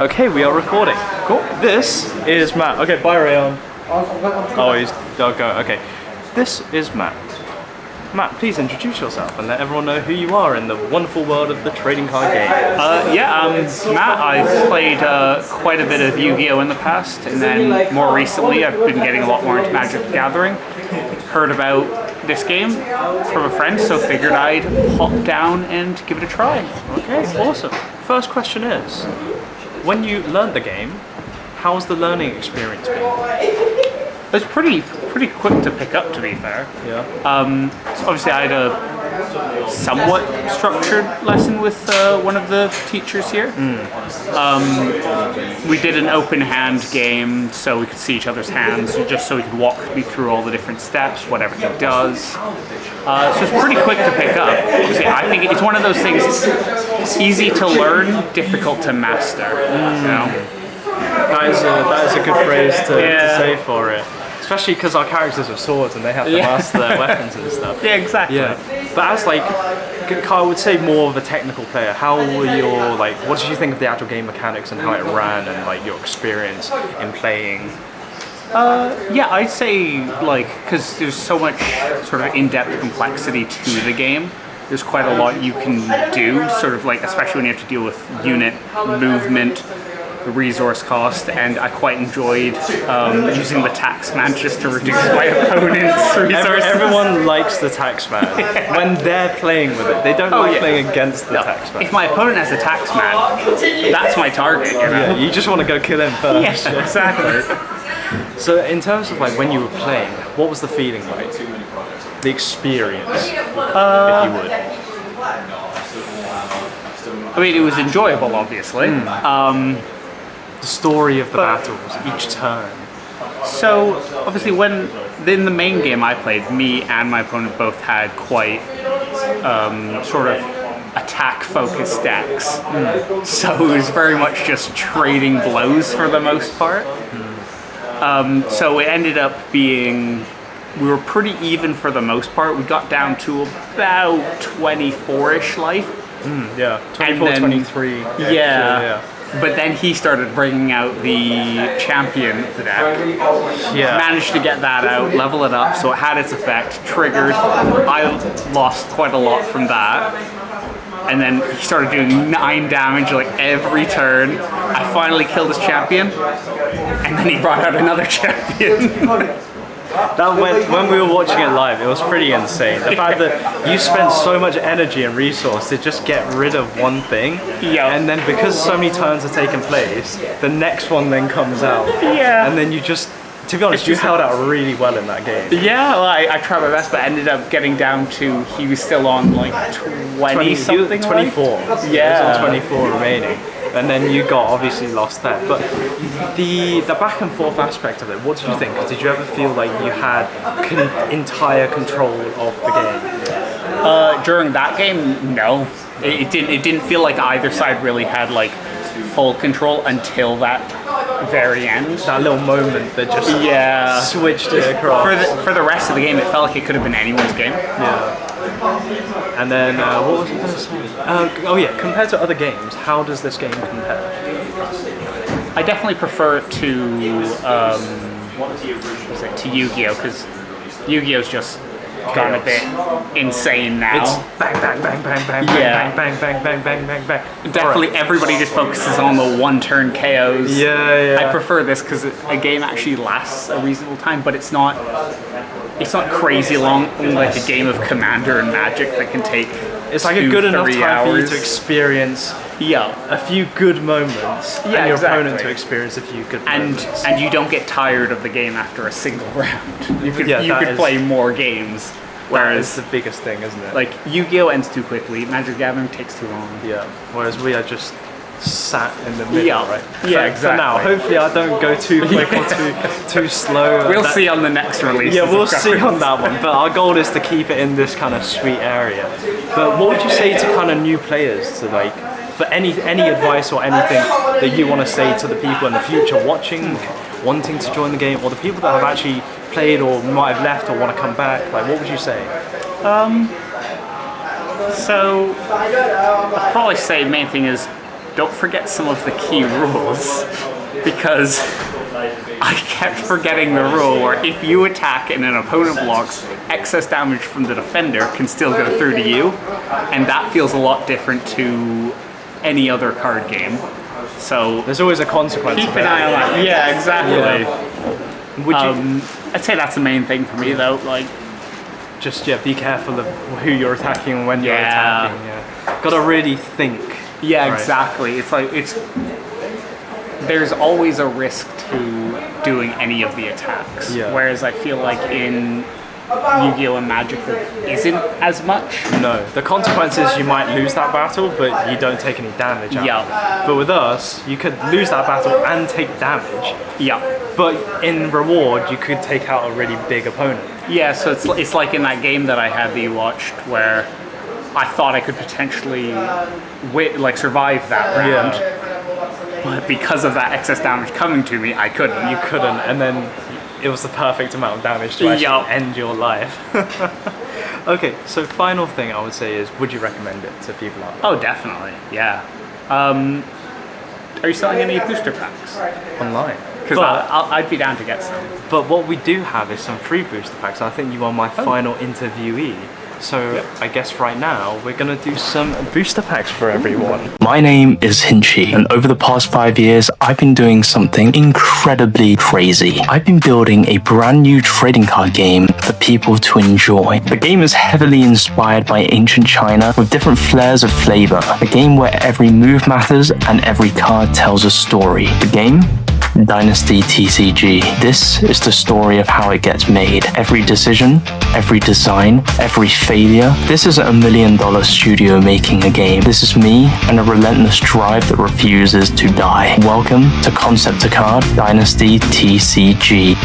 Okay, we are recording. Cool. This is Matt. Okay, bye Rayon. Oh, he's go. Okay. This is Matt. Matt, please introduce yourself and let everyone know who you are in the wonderful world of the trading card game. I'm Matt. I've played quite a bit of Yu-Gi-Oh! In the past, and then more recently I've been getting a lot more into Magic the Gathering. Heard about this game from a friend, so figured I'd hop down and give it a try. Okay, awesome. First question is, when you learned the game, how's the learning experience been? It's pretty quick to pick up, to be fair. Yeah. So obviously I had a somewhat structured lesson with one of the teachers here. We did an open hand game, so we could see each other's hands, just so he could walk me through all the different steps, what everything does. So it's pretty quick to pick up. Obviously, I think it's one of those things, easy to learn, difficult to master. You know? That is a good phrase to say for it. Especially because our characters have swords and they have to master their weapons and stuff. Yeah, exactly. Yeah. But as I would say more of a technical player, how were your, what did you think of the actual game mechanics and how it ran and your experience in playing? I'd say because there's so much sort of in-depth complexity to the game. There's quite a lot you can do, especially when you have to deal with unit movement, the resource cost, and I quite enjoyed using the taxman just to reduce my opponent's resources. Everyone likes the taxman when they're playing with it. They don't like playing against the taxman. If my opponent has a taxman, that's my target. You know? Yeah, you just want to go kill him first. Yeah, exactly. So in terms of when you were playing, what was the feeling like? The experience, if you would. I mean, it was enjoyable, obviously. The story of the battles, each turn. So, obviously, in the main game I played, me and my opponent both had quite sort of attack-focused decks. So it was very much just trading blows for the most part. So it ended up being, we were pretty even for the most part. We got down to about 24-ish life. 24, 23. Yeah. But then he started bringing out the champion of the deck. Yeah. Managed to get that out, level it up, so it had its effect, triggered. I lost quite a lot from that. And then he started doing 9 damage every turn. I finally killed his champion, and then he brought out another champion. When we were watching it live, it was pretty insane. The fact that you spent so much energy and resource to just get rid of one thing, and then because so many turns are taking place, the next one then comes out. Yeah. And then you just, to be honest, you held out really well in that game. Yeah, well, I tried my best, but ended up getting down to, he was still on 20 something. 24. Yeah. He was on 24 remaining. And then you got obviously lost there. But the back and forth aspect of it, what did you think? Did you ever feel like you had entire control of the game? During that game, no. It didn't feel like either side really had full control until that very end. That little moment that just switched it across. For the rest of the game, it felt like it could have been anyone's game. Yeah. And then, what was I going to say? Compared to other games, how does this game compare? I definitely prefer it to Yu-Gi-Oh! Because Yu-Gi-Oh's just gone a bit insane now. It's bang, bang, bang, bang, bang, bang, bang, bang, bang, bang, bang, bang. Definitely everybody just focuses on the one-turn KOs. Yeah. I prefer this because a game actually lasts a reasonable time, but it's not crazy long, like a game of Commander and Magic that can take it's a good enough time for you to experience a few good moments, and your opponent to experience a few good moments. And you don't get tired of the game after a single round. You could play more games. Whereas that is the biggest thing, isn't it? Yu-Gi-Oh! Ends too quickly, Magic the Gathering takes too long. Yeah. Whereas we are just sat in the middle, right? Yeah, exactly. For now, hopefully I don't go too quick or too slow. We'll see on the next release. Yeah, we'll see on that one. But our goal is to keep it in this kind of sweet area. But what would you say to kind of new players to for any advice or anything that you want to say to the people in the future watching, wanting to join the game, or the people that have actually played or might have left or want to come back? What would you say? So I'd probably say the main thing is don't forget some of the key rules, because I kept forgetting the rule where if you attack and an opponent blocks, excess damage from the defender can still go through to you, and that feels a lot different to any other card game. So There's always a consequence. keep of an it. eye on that. Yeah, exactly. Would you I'd say that's the main thing for me, though. Like, just be careful of who you're attacking and when you're Yeah. attacking. Yeah. Gotta really think. yeah, Right. exactly. There's always a risk to doing any of the attacks. Yeah. Whereas I feel like in Yu-Gi-Oh! And Magic there isn't as much. No, the consequence is you might lose that battle, but you don't take any damage out. Yeah. But with us, you could lose that battle and take damage. Yeah. But in reward, you could take out a really big opponent. Yeah, so it's like in that game that I had that you watched where I thought I could potentially survive that round. But because of that excess damage coming to me, I couldn't. You couldn't, and then it was the perfect amount of damage to actually Yup. end your life. Okay, so final thing I would say is, would you recommend it to people out there? Oh, definitely. Yeah. Are you selling any booster packs? Online? Because But, I'd be down to get some. but what we do have is some free booster packs. I think you are my final interviewee. So I guess right now we're gonna do some booster packs for everyone. My name is Hinchy, and over the past 5 years, I've been doing something incredibly crazy. I've been building a brand new trading card game for people to enjoy. The game is heavily inspired by ancient China with different flares of flavor. A game where every move matters and every card tells a story. The game? Dynasty TCG. This is the story of how it gets made. Every decision, every design, every failure. This isn't $1 million studio making a game. This is me and a relentless drive that refuses to die. Welcome to Concept to Card Dynasty TCG.